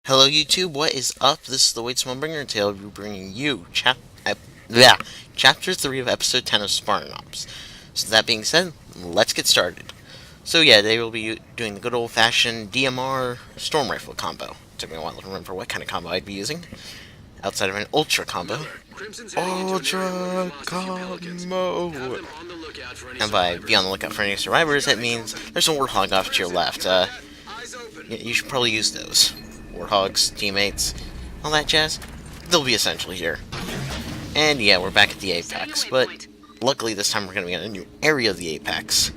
Hello YouTube, what is up? This is the Wait Smumberinger, and today I'll be bringing you Chapter 3 of Episode 10 of Spartan Ops. So that being said, let's get started. So yeah, they will be doing the good old-fashioned DMR Storm Rifle combo. Took me a while to remember what kind of combo I'd be using, outside of an Ultra combo. Ultra combo! And by be on the lookout for any survivors, that means there's a Warthog off to your left. You should probably use those. Warthogs, teammates, all that jazz, they'll be essential here. And yeah, we're back at the Apex, but luckily this time we're going to be in a new area of the Apex.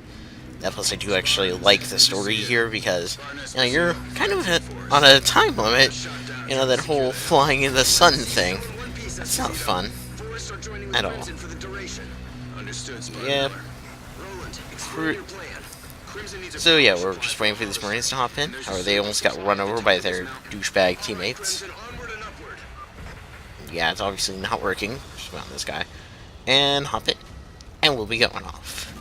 That plus I do actually like the story here because, you're kind of on a time limit. That whole flying in the sun thing. That's not fun. At all. Yeah. So yeah, we're just waiting for these Marines to hop in. However, they almost got run over by their douchebag teammates. Yeah, it's obviously not working. Just found this guy. And hop it. And we'll be going off.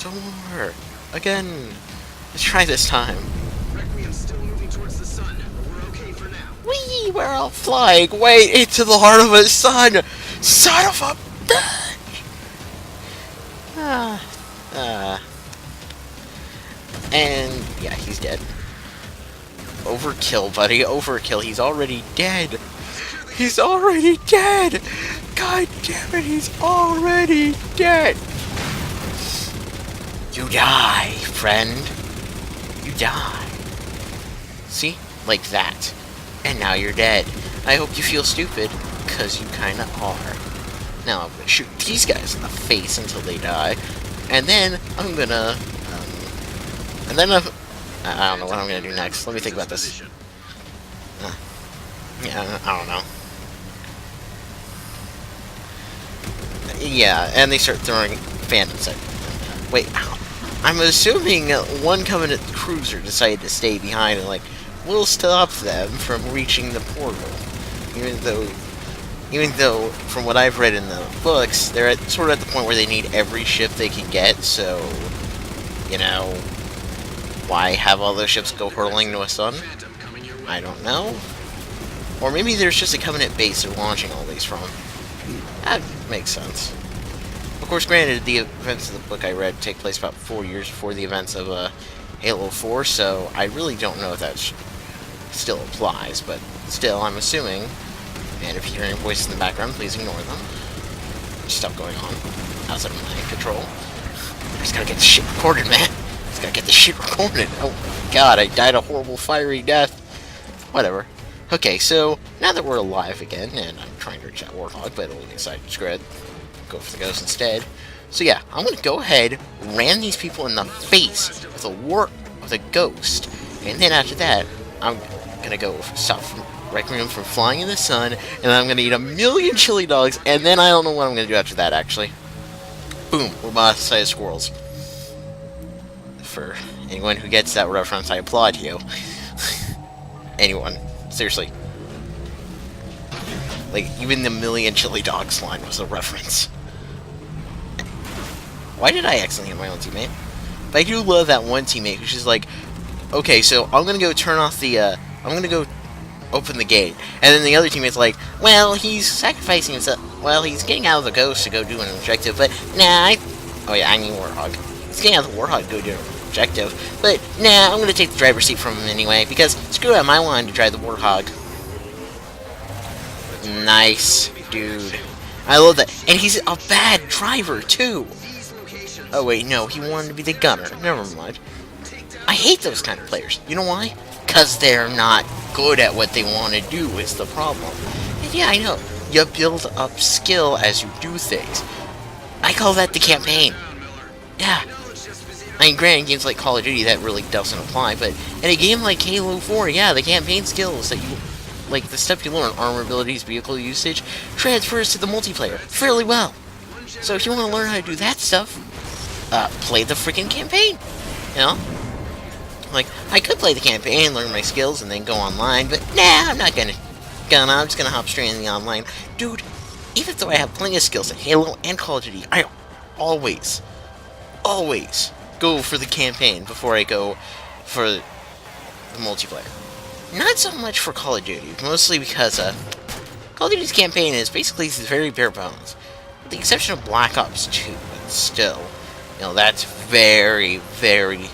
Door! Again! Let's try this time. Requiem still moving towards the sun, but we're okay for now. Whee! We're all flying! Wait! Into the heart of the sun! Son of a bitch! And yeah, he's dead. Overkill, buddy. Overkill. He's already dead. He's already dead! God damn it, he's already dead! You die, friend. You die. See? Like that. And now you're dead. I hope you feel stupid, because you kinda are. Now I'm gonna shoot these guys in the face until they die. And then I'm gonna... I don't know what I'm gonna do next. Let me think about this. Yeah, I don't know. Yeah, and they start throwing phantoms at me. Wait, I'm assuming one Covenant cruiser decided to stay behind and, will stop them from reaching the portal. Even though, from what I've read in the books, they're sort of at the point where they need every ship they can get, so, why have all those ships go hurling to a sun? I don't know. Or maybe there's just a Covenant base they're launching all these from. That makes sense. Of course, granted, the events of the book I read take place about 4 years before the events of Halo 4, so I really don't know if that still applies, but still, I'm assuming. And if you're hearing voices in the background, please ignore them. There's stuff going on outside of my control. I just gotta get this shit recorded, man. Just gotta get this shit recorded. Oh my god, I died a horrible fiery death. Whatever. Okay, so now that we're alive again, and I'm trying to reach that Warthog, but only decided to screw it. Go for the ghost instead. So yeah, I'm gonna go ahead, ram these people in the face with a ghost, and then after that, I'm gonna go stop Requiem from flying in the sun, and then I'm gonna eat 1,000,000 chili dogs, and then I don't know what I'm gonna do after that. Actually, boom, we're boss-sized squirrels. For anyone who gets that reference, I applaud you. Anyone. Seriously. Even the 1,000,000 chili dogs line was a reference. Why did I accidentally hit my own teammate? But I do love that one teammate who's just like, okay, so I'm gonna go turn off the, I'm gonna go open the gate. And then the other teammate's like, well, he's sacrificing himself. Well, he's getting out of the ghost to go do an objective, but nah, oh yeah, I mean Warthog. He's getting out of the Warthog to go do an objective, but nah, I'm gonna take the driver's seat from him anyway, because screw him, I wanted to drive the Warthog. Nice, dude. I love that. And he's a bad driver, too. Oh wait, no, he wanted to be the gunner. Never mind. I hate those kind of players. You know why? Because they're not good at what they want to do is the problem. And yeah, I know. You build up skill as you do things. I call that the campaign. Yeah. I mean, granted, in games like Call of Duty, that really doesn't apply, but in a game like Halo 4, yeah, the campaign skills that you... the stuff you learn, armor abilities, vehicle usage, transfers to the multiplayer fairly well. So if you want to learn how to do that stuff, play the freaking campaign. I could play the campaign, learn my skills, and then go online, but nah, I'm not gonna. I'm just gonna hop straight in the online. Dude, even though I have plenty of skills in Halo and Call of Duty, I always go for the campaign before I go for the multiplayer. not so much for Call of Duty, mostly because Call of Duty's campaign is basically very bare bones, with the exception of Black Ops 2. But still, that's very, very.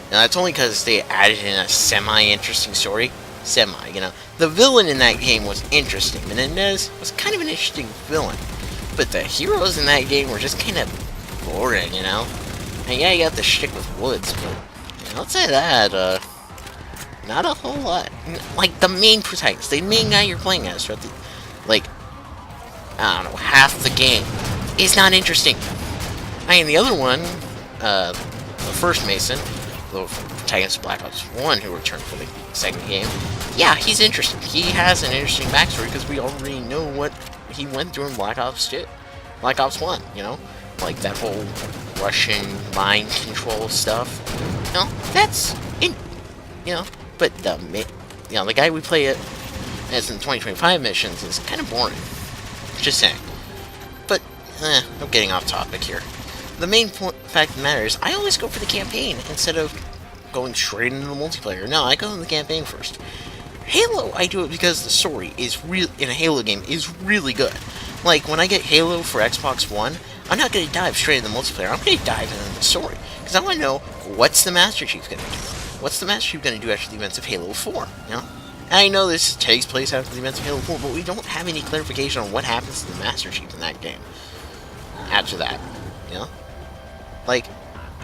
That's only because they added in a semi-interesting story. The villain in that game was interesting. Menendez was kind of an interesting villain, but the heroes in that game were just kind of boring, And yeah, you got the shtick with Woods, but outside of that, not a whole lot. Like, the main protagonist, the main guy you're playing as throughout the, I don't know, half the game is not interesting. The other one, the first Mason, the protagonist of Black Ops 1, who returned for the second game, yeah, he's interesting. He has an interesting backstory, because we already know what he went through in Black Ops 2. Black Ops 1, Like, that whole Russian mind control stuff. That's, but the guy we play as in 2025 missions is kind of boring. Just saying. But, I'm getting off topic here. The main fact of the matter is, I always go for the campaign instead of going straight into the multiplayer. No, I go in the campaign first. Halo, I do it because the story is in a Halo game is really good. Like, when I get Halo for Xbox One, I'm not going to dive straight into the multiplayer. I'm going to dive into the story. Because I want to know, what's the Master Chief going to do? What's the Master Chief going to do after the events of Halo 4? I know this takes place after the events of Halo 4, but we don't have any clarification on what happens to the Master Chief in that game. After that, Like,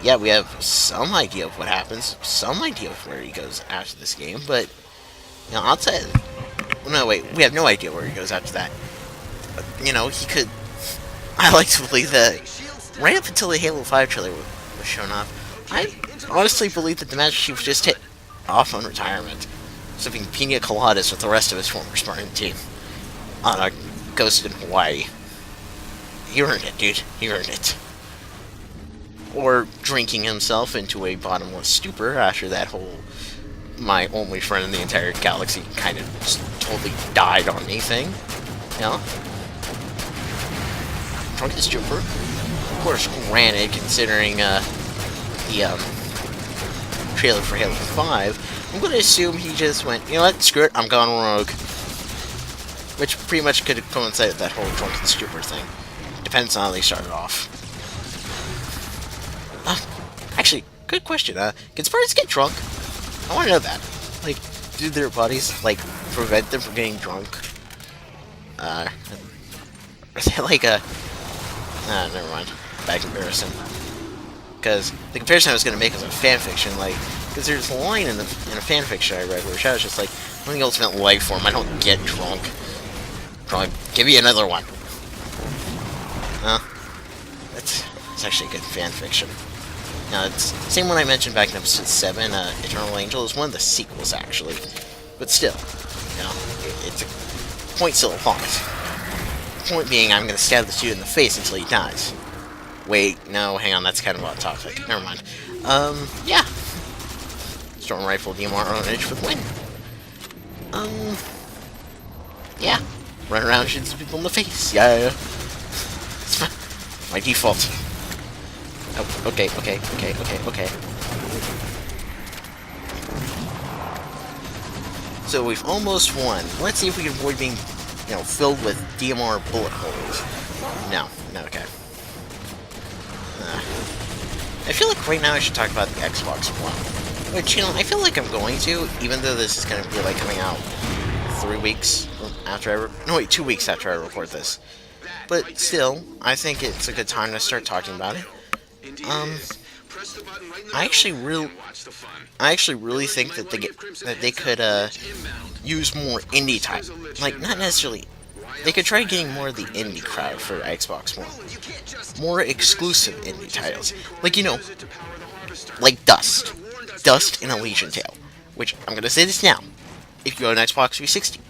yeah, we have some idea of what happens, some idea of where he goes after this game, but, outside... No, wait, we have no idea where he goes after that. But, he could... I like to believe that right up until the Halo 5 trailer was shown off, I honestly believe that the Master Chief just hit off on retirement, sipping pina coladas with the rest of his former Spartan team on a coast in Hawaii. He earned it, dude. He earned it. Or drinking himself into a bottomless stupor after that whole my only friend in the entire galaxy kind of just totally died on me thing. Drunken stupor. Of course, granted, considering the trailer for Halo 5, I'm going to assume he just went, you know what, screw it, I'm going rogue. Which pretty much could have coincided with that whole drunken stupor thing. Depends on how they started off. Actually, good question. Can Spartans get drunk? I want to know that. Like, do their bodies, prevent them from getting drunk? Is it like a... never mind. Bad comparison. Because the comparison I was going to make was a fanfiction, because there's a line in a fanfiction I read where Shadow's just like, I'm the ultimate life form, I don't get drunk. Probably give me another one. It's actually a good fanfiction. Now, it's the same one I mentioned back in episode 7, Eternal Angel, is one of the sequels, actually. But still, it's a point still applies. The point being, I'm going to stab this dude in the face until he dies. Wait, no, hang on, that's kind of off topic. Never mind. Yeah. Storm Rifle DMR ownage with win. Yeah. Run around shooting some people in the face. Yeah. It's my default. Oh, okay. So we've almost won. Let's see if we can avoid being, filled with DMR bullet holes. No, okay. I feel like right now I should talk about the Xbox One. Which, I feel like I'm going to, even though this is going to be, coming out 3 weeks after 2 weeks after I record this. But still, I think it's a good time to start talking about it. I actually really think that they could use more indie titles. Not necessarily. They could try getting more of the indie crowd for Xbox One. More exclusive indie titles. Like Dust. Dust and a Legion Tale. Which, I'm gonna say this now. If you have an Xbox 360.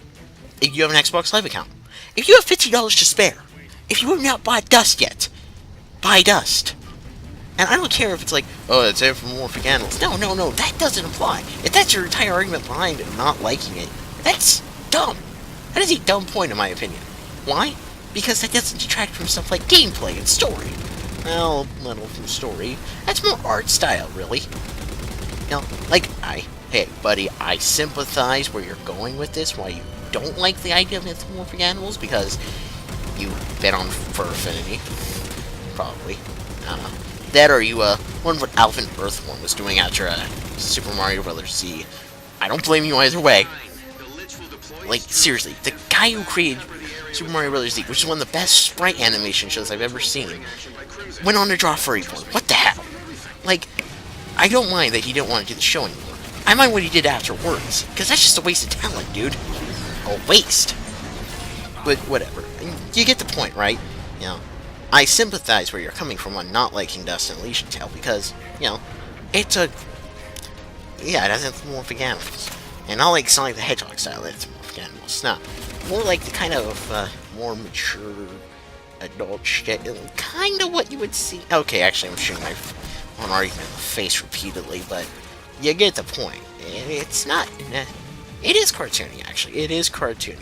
If you have an Xbox Live account. If you have $50 to spare. If you have not bought Dust yet. Buy Dust. And I don't care if it's it's anthropomorphic animals. No, that doesn't apply. If that's your entire argument behind not liking it, that's dumb. That is a dumb point, in my opinion. Why? Because that doesn't detract from stuff like gameplay and story. Well, little from story. That's more art style, really. hey, buddy, I sympathize where you're going with this, why you don't like the idea of anthropomorphic animals, because you've been on Fur Affinity, probably. I don't know. That or you wondered what Alvin Earthworm was doing after Super Mario Bros. Z. I don't blame you either way. Like, seriously, the guy who created Super Mario Bros. Z, which is one of the best sprite animation shows I've ever seen, went on to draw furry porn. What the hell? Like, I don't mind that he didn't want to do the show anymore. I mind what he did afterwards, because that's just a waste of talent, dude. A waste. But whatever. You get the point, right? You know, I sympathize where you're coming from on not liking Dust and Legion Tail, because, you know, it's a... yeah, it has anthropomorphic animals. And not like Sonic the Hedgehog style anthropomorphic animals. No. More like the kind of, more mature adult shit. Kind of what you would see... okay, actually, I'm shooting my own argument in the face repeatedly, but you get the point. It's not... it is cartoony, actually. It is cartoony.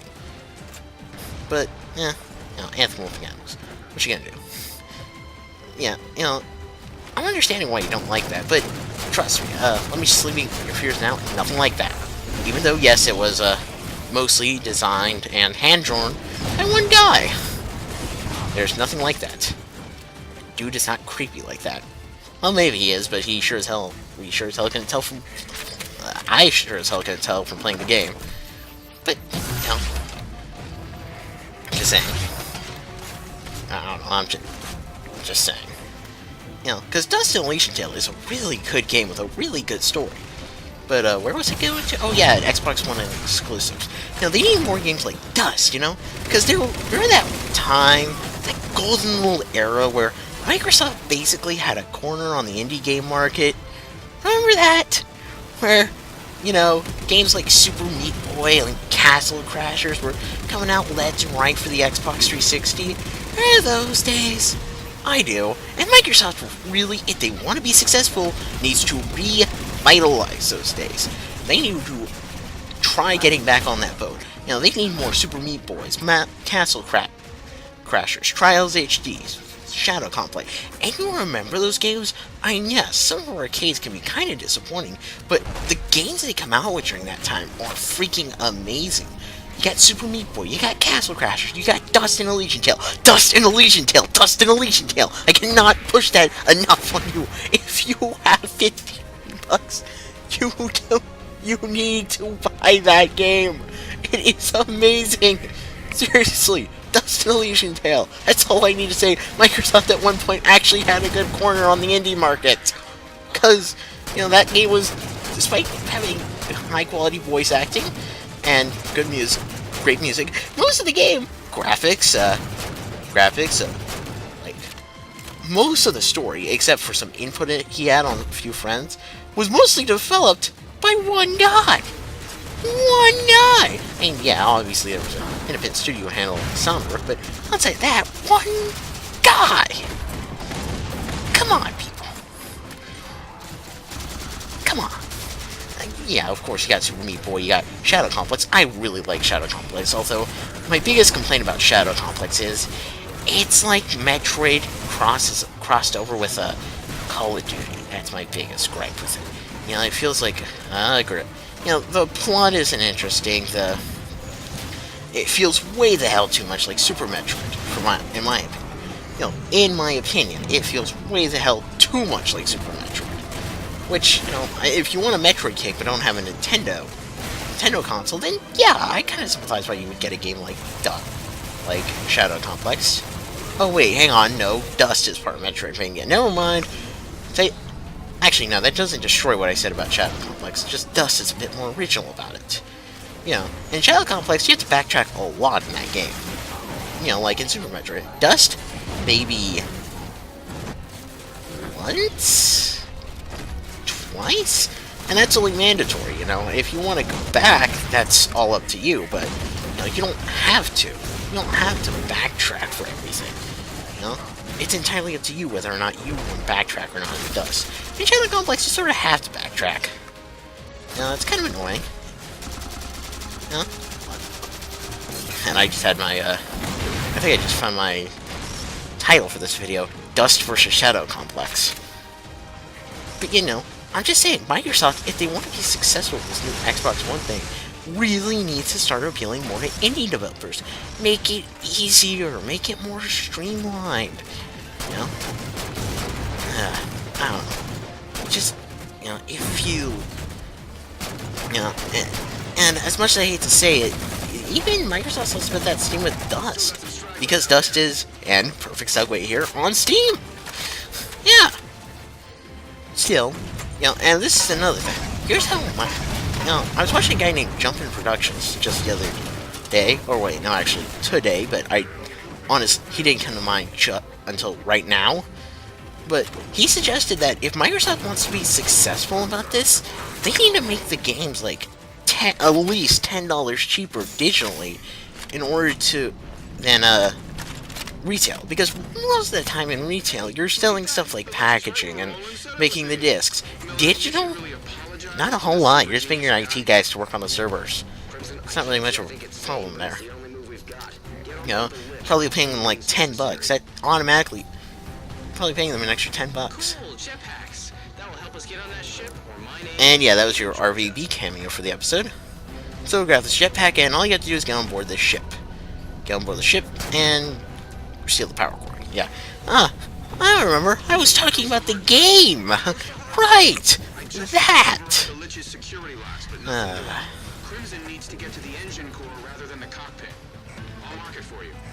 But, you know, anthropomorphic animals. What you gonna do? Yeah, you know, I'm understanding why you don't like that, but trust me, let me just leave your fears now. Nothing like that. Even though, yes, it was, mostly designed and hand-drawn by one guy. There's nothing like that. Dude is not creepy like that. Well, maybe he is, but he sure as hell, we sure as hell couldn't tell from... I sure as hell couldn't tell from playing the game. But, you know, just saying. I don't know, I'm just saying. You know, because Dust and Legion Tail is a really good game with a really good story. But, where was it going to? Oh, yeah, Xbox One and exclusives. You know, they need more games like Dust, you know? Because they're in that time, that golden little era where Microsoft basically had a corner on the indie game market. Remember that? Where, you know, games like Super Meat Boy and Castle Crashers were coming out left and right for the Xbox 360. Remember those days? I do. And Microsoft really, if they want to be successful, needs to revitalize those days. They need to try getting back on that boat. You know, they need more Super Meat Boys, Castle Crashers, Trials HDs, Shadow Complex. And you remember those games? I mean, yes, some of our arcades can be kind of disappointing, but the games they come out with during that time are freaking amazing. You got Super Meat Boy, you got Castle Crashers, you got Dust and a Legion Tail, Dust and a Legion Tail, Dust and a Legion Tail. I cannot push that enough on you. If you have 50 bucks, you need to buy that game. It is amazing. Seriously, Dust and a Legion Tail. That's all I need to say. Microsoft at one point actually had a good corner on the indie market. Because, you know, that game was, despite having high quality voice acting and good music, great music, most of the game, graphics, like, most of the story, except for some input he had on a few friends, was mostly developed by one guy. One guy! I mean, yeah, obviously there was an independent studio handling the sound work, but outside that, one guy! Come on, people. Come on. Yeah, of course, you got Super Meat Boy, you got Shadow Complex. I really like Shadow Complex, although my biggest complaint about Shadow Complex is it's like Metroid crossed over with a Call of Duty. That's my biggest gripe with it. You know, it feels like, you know, the plot isn't interesting, it feels way the hell too much like Super Metroid, in my opinion. You know, in my opinion, it feels way the hell too much like Super Metroid. Which, you know, if you want a Metroid kick but don't have a Nintendo console, then yeah, I kind of sympathize why you would get a game like Shadow Complex. Oh wait, hang on, no, Dust is part of Metroidvania. Never mind. Actually, no, that doesn't destroy what I said about Shadow Complex. Just Dust is a bit more original about it. You know, in Shadow Complex, you have to backtrack a lot in that game. You know, like in Super Metroid. Dust, maybe once? Twice? And that's only mandatory, you know. If you want to go back, that's all up to you, but, you know, you don't have to. You don't have to backtrack for everything, you know. It's entirely up to you whether or not you want to backtrack or not in Dust. In Shadow Complex, you sort of have to backtrack. You know, it's kind of annoying. You know? And I just had my, I think I just found my title for this video, Dust vs. Shadow Complex. But, you know, I'm just saying, Microsoft, if they want to be successful with this new Xbox One thing, really needs to start appealing more to indie developers. Make it easier, make it more streamlined. You know? I don't know. Just, if you and as much as I hate to say it, even Microsoft still spent that Steam with Dust. Because Dust is, and perfect segue here, on Steam! Yeah! Still, and this is another thing. Here's how I was watching a guy named Jumpin' Productions just the other day, or wait, no, actually, today, but he didn't come to mind until right now. But he suggested that if Microsoft wants to be successful about this, they need to make the games like at least $10 cheaper digitally in order to than retail. Because most of the time in retail, you're selling stuff like packaging and making the discs. Digital, not a whole lot. You're just paying your IT guys to work on the servers. It's not really much of a problem there. Probably paying them like $10. That automatically. Probably paying them an extra $10. And yeah, that was your RVB cameo for the episode. So grab this jetpack, and all you have to do is get on board this ship. Get on board the ship and steal the power core. Yeah. I remember. I was talking about the game. Right. That.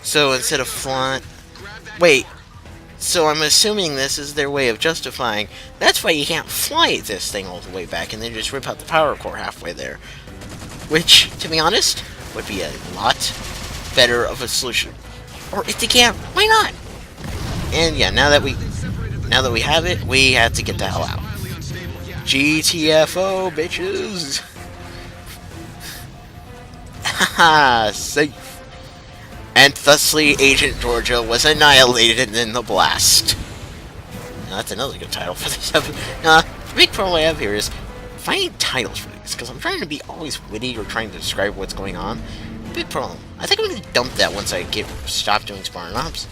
So instead of flying, wait. So I'm assuming this is their way of justifying, that's why you can't fly this thing all the way back and then just rip out the power core halfway there. Which, to be honest, would be a lot better of a solution. Or if they can't, why not? And yeah, now that we have it, we have to get the hell out. GTFO, bitches! Haha, safe. And thusly, Agent Georgia was annihilated in the blast. Now, that's another good title for this episode. The big problem I have here is finding titles for these, because I'm trying to be always witty or trying to describe what's going on. Big problem. I think I'm going to dump that once I stop doing Spartan Ops.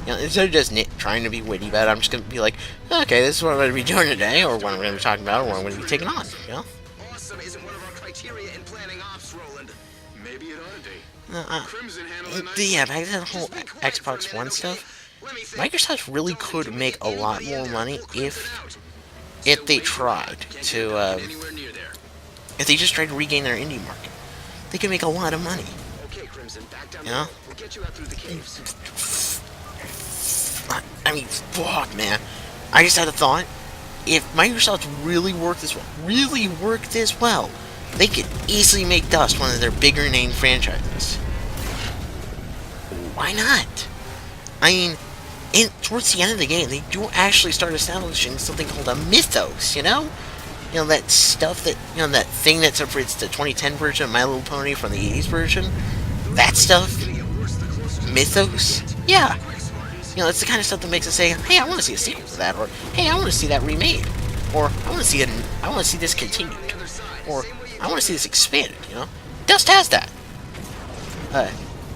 Instead of just trying to be witty about it, I'm just going to be like, okay, this is what I'm going to be doing today, or what I'm going to be talking about, or what I'm going to be taking on, Awesome isn't one of our criteria in planning ops, Roland. Maybe it ought to be. Yeah, back to the whole Xbox One stuff, Microsoft really could make a lot more money if they tried to, if they just tried to regain their indie market. They could make a lot of money. I mean, fuck, man. I just had a thought. If Microsoft really worked this well, they could easily make Dust one of their bigger name franchises. Why not? I mean, towards the end of the game, they do actually start establishing something called a mythos, that stuff that, that thing that separates the 2010 version of My Little Pony from the 80s version? That stuff? Mythos? Yeah. It's the kind of stuff that makes us say, hey, I want to see a sequel to that, or hey, I want to see that remade, or I want to see this continued, or I want to see this expanded, Dust has that.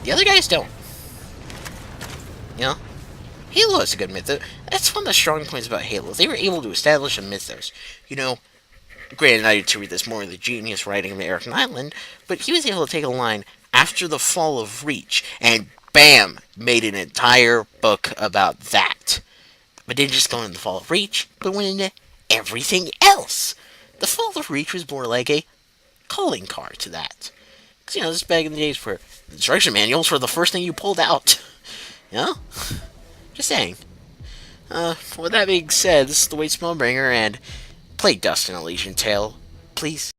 The other guys don't. Halo has a good mythos. That's one of the strong points about Halo. They were able to establish a mythos. Granted, I had to read this more of the genius writing of Eric Nyland, but he was able to take a line after the fall of Reach, and bam, made an entire book about that. But didn't just go into the fall of Reach, but went into everything else. The fall of Reach was more like a calling card to that. Because, this is back in the days where the instruction manuals were the first thing you pulled out. Just saying. With that being said, this is the Wade Smallbringer, and play Dust in Elysian Tale, please.